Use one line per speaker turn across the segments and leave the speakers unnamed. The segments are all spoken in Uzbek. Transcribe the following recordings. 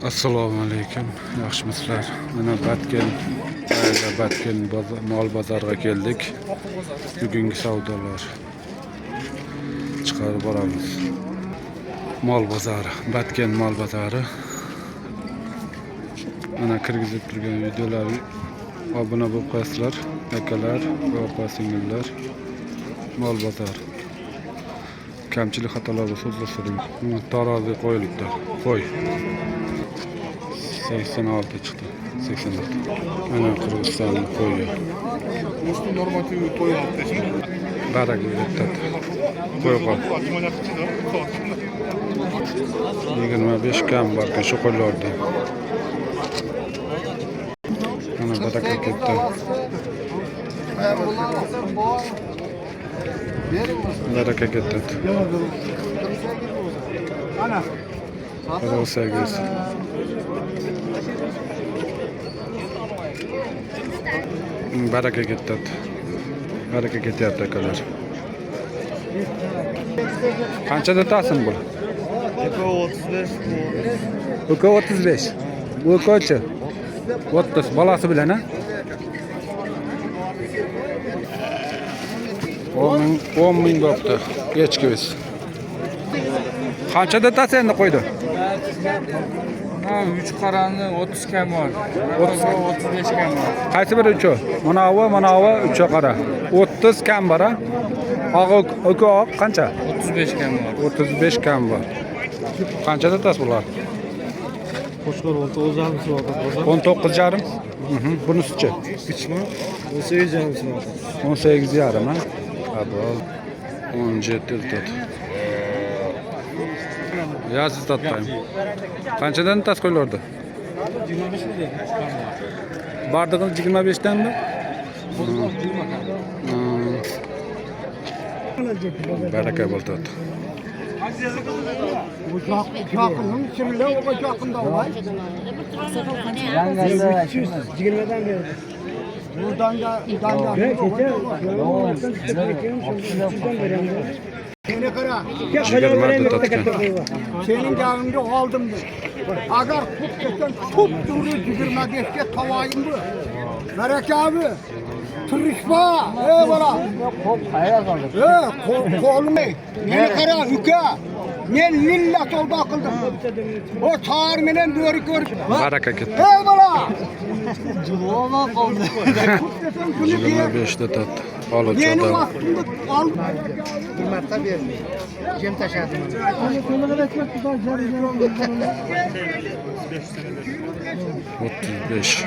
Assalomu alaykum. Yaxshimisizlar? Mana Batken mol bozoriga keldik. Bugungi savdolar chiqarib boramiz. Mol bozori, Batken mol bozori. Mana kirgizib turgan videolarni obuna bo'lib qo'yasizlar, akalar va opa-singillar. Mol bozori. Kamchilik xatolar bo'lsa so'zlashing. Tarozi qo'yilibdi. Qo'y. 86 çıktı. 86. Ana Kırgızistan'ın koyuyor.
Üstü normatif koyu altı şimdi.
Barak ürettet. Koyu kal. 25 kam var ki şu koylarda. Ana barak etti. Barak etti. Ana. Hadi sevgilisi. Baraka gitti. Baraka ketyapti akalar. Qanchada tasın bu?
35.
Uka 35. Bu kaçı? 30 balası bilen ha? 10 bin koptu. Geç gibiz. Qanchada tasın endi qo'ydi?
3 qaranli 30 kam var. 35 kam var.
Qaysi biri uchu? Manavi 3 qara. 30 kam bor ha? Oq qancha?
35 kam var.
35 kam bor. Qanchada tas bular?
Qo'shqor 19 jamisi var.
19 yarım. Bunisichi?
Bichma 18 jamisi var.
18 yarım ha? Ha bu 17 tut. Ya siz tatmayın. Qanchadan tas qo'yiladi?
25 milyon.
Bardığınız 25'ten mi? Baraka bo'ldi.
Yakının kimle o yakında var. 20'den beri. Buradan da Seni kara. Senin yanında aldım bu. Agar kut desen çok duru cigirme geçke tavayım bu. Merak abi. Tırışma. Bana. Kolum ey. Beni kara hüka. Ne lillah oldu akıldım. O tarminen doğru gör.
Baraka gitti.
Bana.
25'te tat. Alıcı
Benim
adam.
aklımda al.
Hürmet'te bir cem taşadım.
35.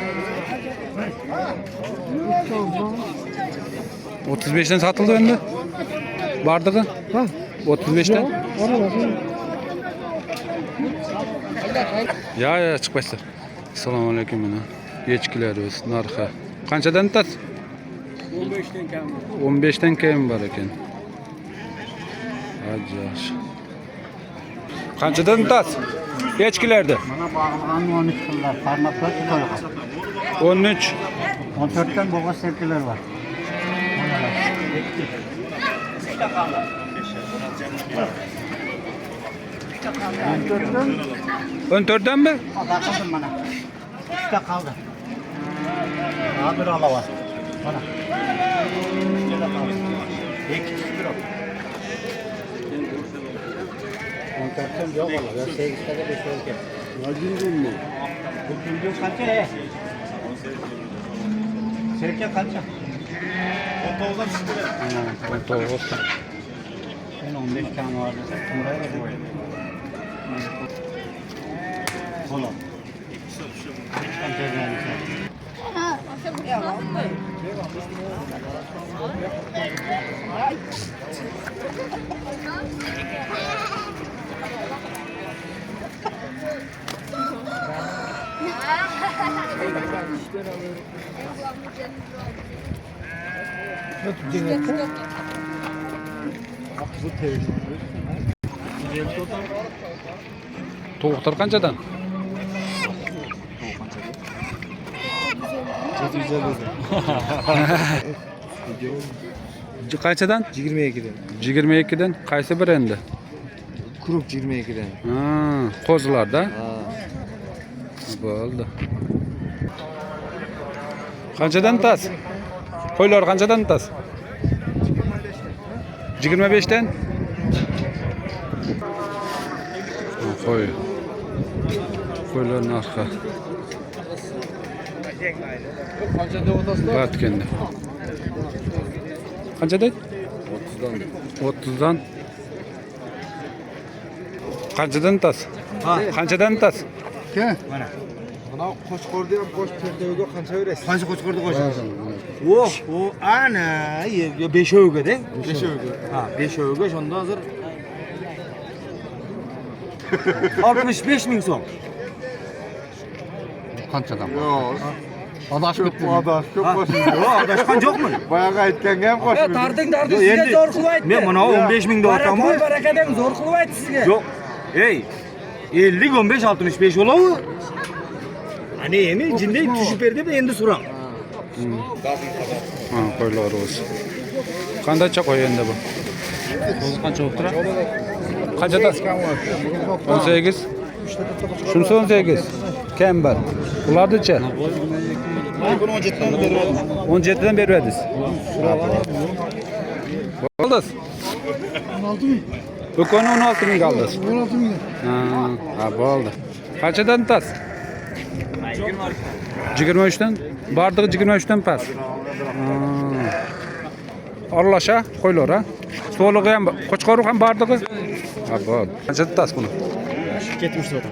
35'ten satıldı önde. Bardağı. 35'ten. Ya çıkmışlar. Assalomu alaykum mana. Yechkilarimiz narxi. Qanchadan tas?
15'ten kam.
15'ten keyin bor ekan. Ajjash. Qanchadan tas? Yechkilarda.
Bana bağlanan 13 yıllar. Parmaklar tutuyor.
13.
14'ten boğa sevkiler var.
14'ten mi?
Bakıldım bana. 3'te kaldı. Daha bir ala var. Bana. 2'de kaldı. 2 lira. 14'ten yok ola. Ben 8'de de 5 oldu.
Acındın mı?
Bu gündüz kaça? Serke kaça?
19'dan çıktı.
19.
Ben 15 tane vardı. Buraya da koyayım. Kola.
Tovuqlar qanchadan? 750. Qanchadan?
22'den.
22'den. Qaysi biri endi?
Kurup 22'den.
Ha, qo'zilarda. Bo'ldi. Qanchadan tas? Qo'ylar qanchadan tas? 25 dan? Qo'y. Qo'ylar narxi.
Qanchada o'tasizlar?
Batganda. Qanchada? 30dan. Qanchadan tas? Qanchadan tas?
Mana qo'chqorda ham qo'sh terdoga qancha berasiz?
Qancha qo'chqorda qo'shasiz? O ana, 5 o'g'ida.
5 o'g'i.
Ha, 5 o'g'i shunda hozir 65 ming so'm.
Qanchadan?
Yo'q.
Adashib ketdi.
Adashib qo'shing.
Yo'q, adashgan yo'qmi?
Boyaga aytganga ham qo'shing.
Tarding sizga zo'r qilib aytdi.
Men mana 15 mingda o'taman.
Barakadan zo'r qilib aytdi sizga.
Yo'q. Ey, 50 15 65 bo'lavi. Ana endi jinday tushib berdi deb endi so'rang.
Ha, qo'ylar o'zi. Qandacha qo'y endi bu? Qancha bo'lib turadi? Qanchada? 18. Shunisi 18. Kambal. Ularnicha? 17dan berasiz. Bo'ldi. 16 ming. Bu kuni 16 ming aldingiz. 16 ming. Ha, bo'ldi. Qanchadan tas? 23 dan. Bardig'i 23 dan pas. Arlasha qo'ylar ha. So'lig'i ham, qo'chqoruq ham bardig'i. Ha, bo'ldi. Qanchadan tas buni?
70 so'm.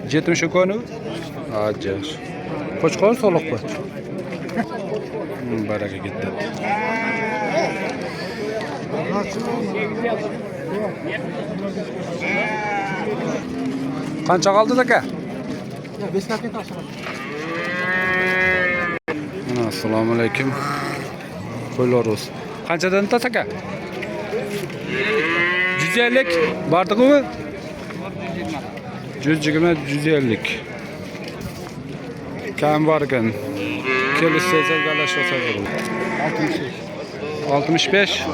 70 konu. Ajjar. Qo'chqor soliq bu. Baraka ketdi. Qancha qoldi aka? Assalomu alaykum. Qo'ylar olsun. Qanchadan tas aka? 150 bardig'i? 120 150. Kam var ekan. Kelishsa galashsa bo'ladi. 65.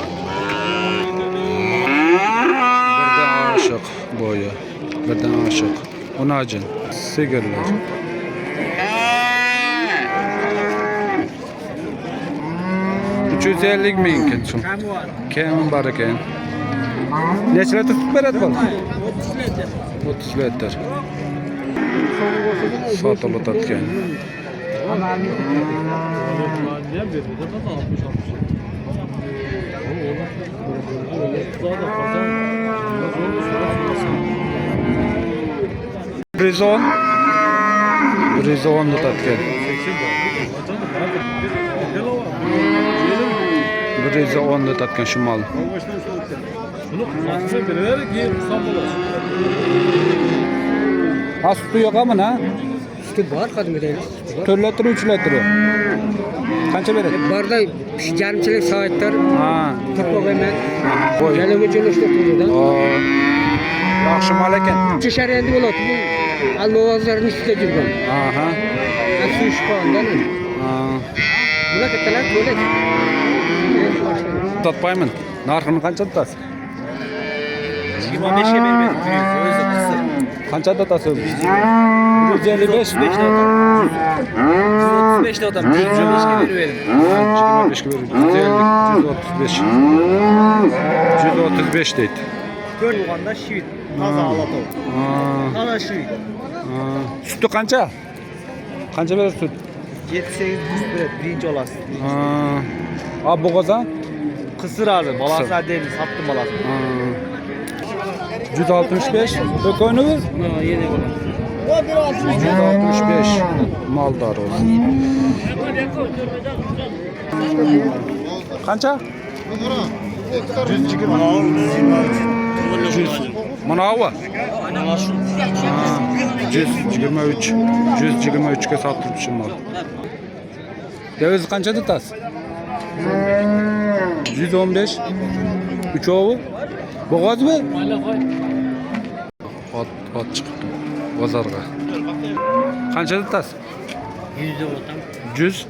Birdan oshiq bo'yi. Birdan oshiq. Unajin. Sigirlar. $350 ming ketsin. Kam var ekan. Necha litr tut beradi bu? 30 litr. Sotilayotgan. Brizon tutatgan. Brizon tutatgan shimol. Aslı yok ama ne?
Sütü var kadın öyle.
4 litre 3 litre. Qancha beradi?
Barda yarımçılık saatler
Ha.
topla hemen.
Qo'y.
Yana geçen işte burada.
Yaxshi mol ekan.
Çeşer endi bo'ladi. Bu almovozlarning ustida yurgan.
Aha.
Asli shpondan.
Ha.
Bular kattalar bo'ladi.
Totpayman. Narxini qancha tutasiz?
25 ga bermedim. O'zi qisir.
Qancha tutasiz? 155
35 da otam. 135 ga berib
25 ga berib. 135. 135 deydi.
Ko'l bo'lganda shivit. Toza alatov. Ana shivit.
Sütü qancha? Qancha berasiz süt?
7-8 beradi. Birinchi olasiz.
Bo'g'oza?
Qisir hali. Bolasi adeli saptım bolasini.
165. Do'koningiz?
Mana yeni bo'lar.
165. Maldor olsun. Qancha? 100. Mana bu. 123. 123 ga sotib mal. Deviz qancha tutasiz? 115. Uchovi? Bo'g'ozmi? Ot chiqibdi bozorga. Qancha tutasiz?
100 deb otam.
100.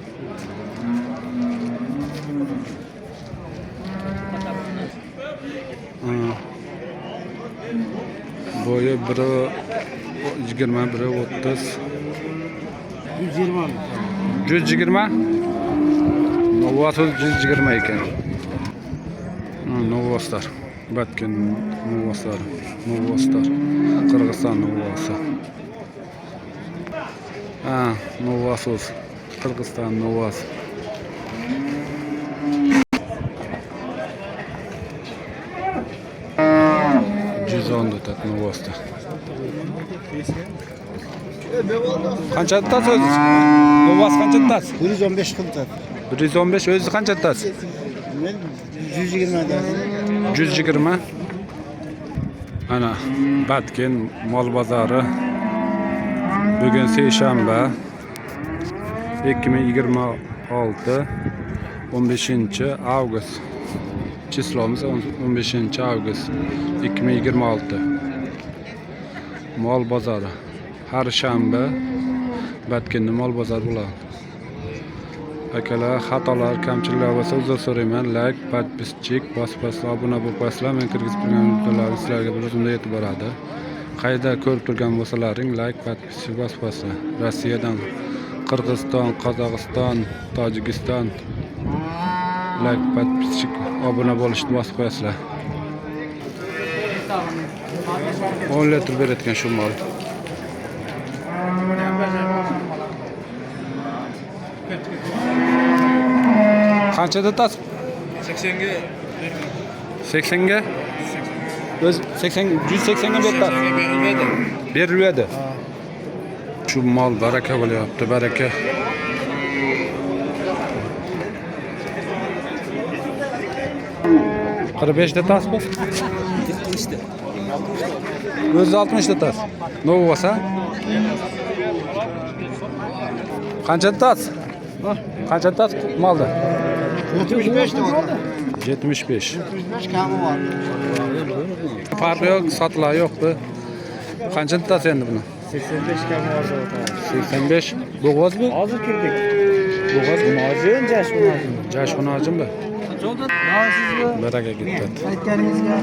Bo'yi biri 20, biri 30.
120.
120. Novvoslar 120 ekan. Novvoslar. Batkin novvoslar. Novvoslar. Qirg'iziston novvosi. Ha, novvoslar. Qirg'iziston novvosi. Cüzdan'da tatlı novvosi. Qancha tutasiz o'zi? Novvos qancha tutasiz?
115 qildi.
115 o'zi qancha tutasiz?
Men 120 dedim.
120. Ana Batkin mol bozori. Bugun seshanba 2026 15-avgust. Chislomuz 15-avgust 2026. Mol bozori. Har shanba Batkinda mol bozori bo'ladi. Akalar, xatolar, kamchiliklar bo'lsa uzr so'rayman. Like, podpischik, bosib, obuna bo'lib qo'yasizlar. Men kirgizib turgan videolarni sizlarga bir o'zimda yetib boradi. Qayda ko'rib turgan bo'lsalaring, like, podpischik bosib qo'yasizlar. Rossiyadan, Qirg'iziston, Qozog'iston, Tojikiston like, podpischik, obuna bo'lishni bosib qo'yasizlar. 10 litr berayotgan shu mol. Qanchada tas?
80 ga.
80 ga? O'z 80 180 ga berdi. Beriladi. Shu mol baraka bo'lyapti, baraka. Qirq beshta tasmi? 60ta. O'zi 60ta tas. Novvosa? Qancha tas? Qancha tas molda?
75 ta oldu.
75.
75 kami var.
Farqi yo'q, sotilar yo'qmi? Qancha tas endi buni?
85 kami var zaten.
85. Bo'g'ozmi?
Hozir kirdik.
Bo'g'oz
Mojin, jashmon.
Jashxonajimmi? Baraka ketdi.
Aytganingizga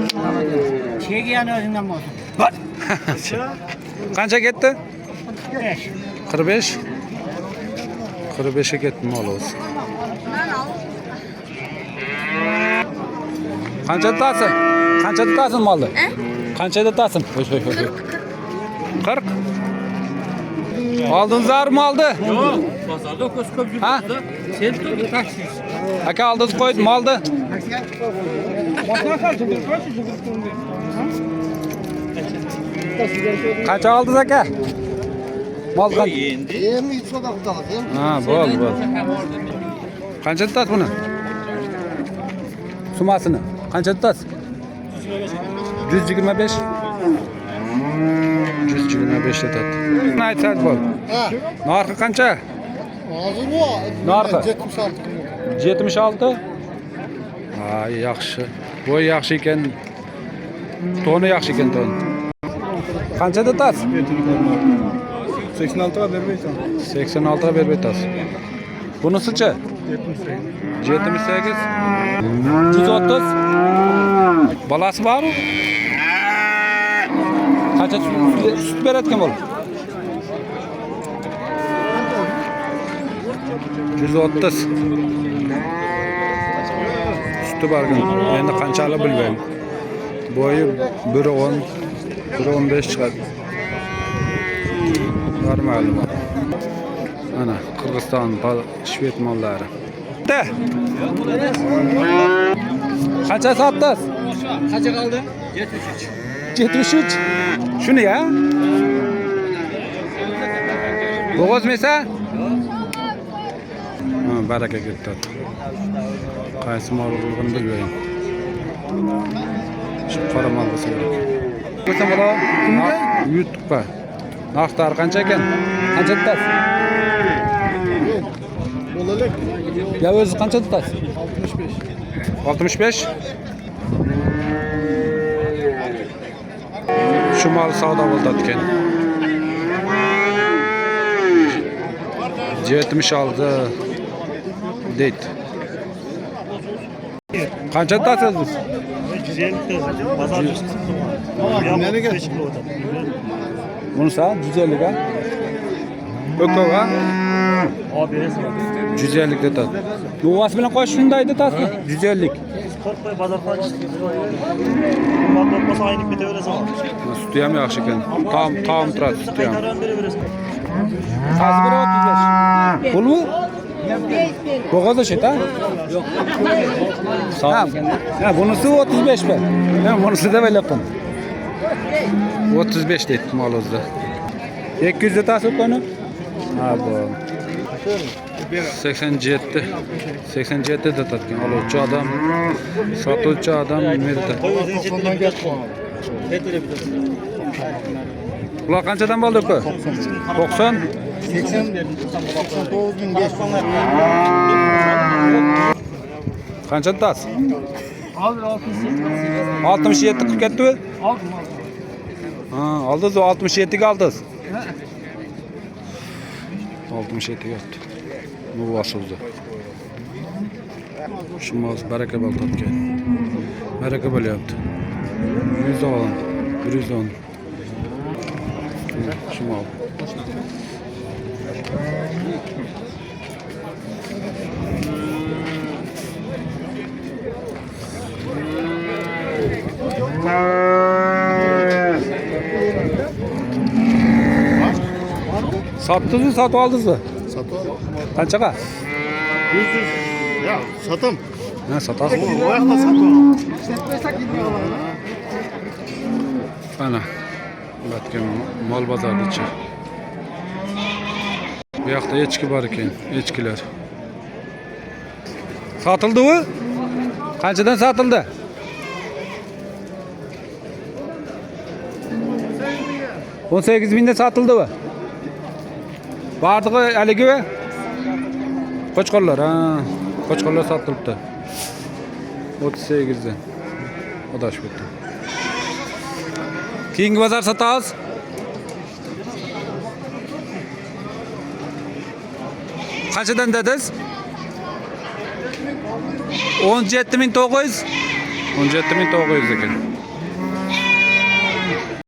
chegani o'zingdan bo'lsin.
Qancha ketdi? 45. 45 ga ketdi mol o'zi. Qancha tutasi? Qancha tutasin molni? Qancha tutasin? 40. Oldingizlarmi oldi?
Yo'q, bozorda ko'p
Ha?
yuribdi. Sen turib taksiz.
Aka oldingiz qo'ydim molni. Qancha oldingiz aka? Mol qancha?
Endi so'da qilamiz.
Ha, bo'ldi. Qancha tutasiz buni? Sumasini. Qancha tutasiz? 125. 125 tutadi. Nima aytasiz bo'ldi?
Ha.
Narxi qancha?
Hozir bu.
Narxi?
76.
76. Ay, yaxshi. Bo'y yaxshi ekan. Toni yaxshi ekan toni. Qancha tutasiz?
86 ga bermaysan.
86 ga berib aytasiz. Bunisichi? 78. 130. Balasi bormi? Qancha sut beradigan bo'l? 130. Suti borgan. Endi qanchalik bilmayman. Bo'yi 1.10, 1.15 chiqadi. Normal. Ana Qirg'iziston shved mollari. Qancha sotdingiz?
Qancha qoldi? 73.
73. Shuni ya? Bo'g'ozmisa? Ha, baraka ketdi. Qaysi mol bo'lganini bilmayman. Shu qora mol bo'lsa kerak. Bo'lsa mana YouTube'ga narxlari qancha ekan? Qancha tutasiz?
Bo'lalik.
Ya o'zi qancha tutasiz? 65. 65? Shu mol savdo bo'ldi ekan. 76 deydi. Qancha tutasiz siz?
150 ta. Bozor.
Nega?
Bunisi 150 ga. Ökov ha?
Abi resim.
150 detat. Nuvas bilan qo'sh shunday detasmi? 150.
Korkmay bazar falan çıktı. Bak olmasa aynı bite öyle zaman.
Sütü ham yaxshi ekan. Tam turadi sütü ham.
Kaytaran beri veresin.
Qaysi biri 35? Pulmi? Bo'g'oz shet-a? Yo'q. Ha, bunisi 35 mi? Ha, bunisi da o'ylabman. 35 deydi molozda. 200 detasi o'qani? Ha, bu. 87. 87 detatgan oluvchi odam, sotuvchi odam merda. Ular qanchadan bo'ldi uka? 90.
89.500.
Qancha detasi? 67 qilib ketdi-mi? Ha, oldingiz 67 ga oldingiz. 67 ga otdi. Bu vasıldı. Şumaz baraka baltatgan. Baraka bo'lyapti. 100 olin. 110. Shumal. Sattınız mı, satı aldınız mı? Qanchaga?
100. Ya satım.
Ha, satasizmi?
O yoqda satım.
Ana. Batgan mol bozorichi. Bu yoqda echki bor ekan, echkilar. Sotildimi? Qanchadan sotildi? 18 mingdan sotildimi? Bardig'i haligi va qo'chqorlar, ha. Qo'chqorlar sotilibdi. 38 dan. Adashib ketdim. Keyingi bozor sotamiz. Qanchadan dedingiz? 17.900. 17.900 ekan.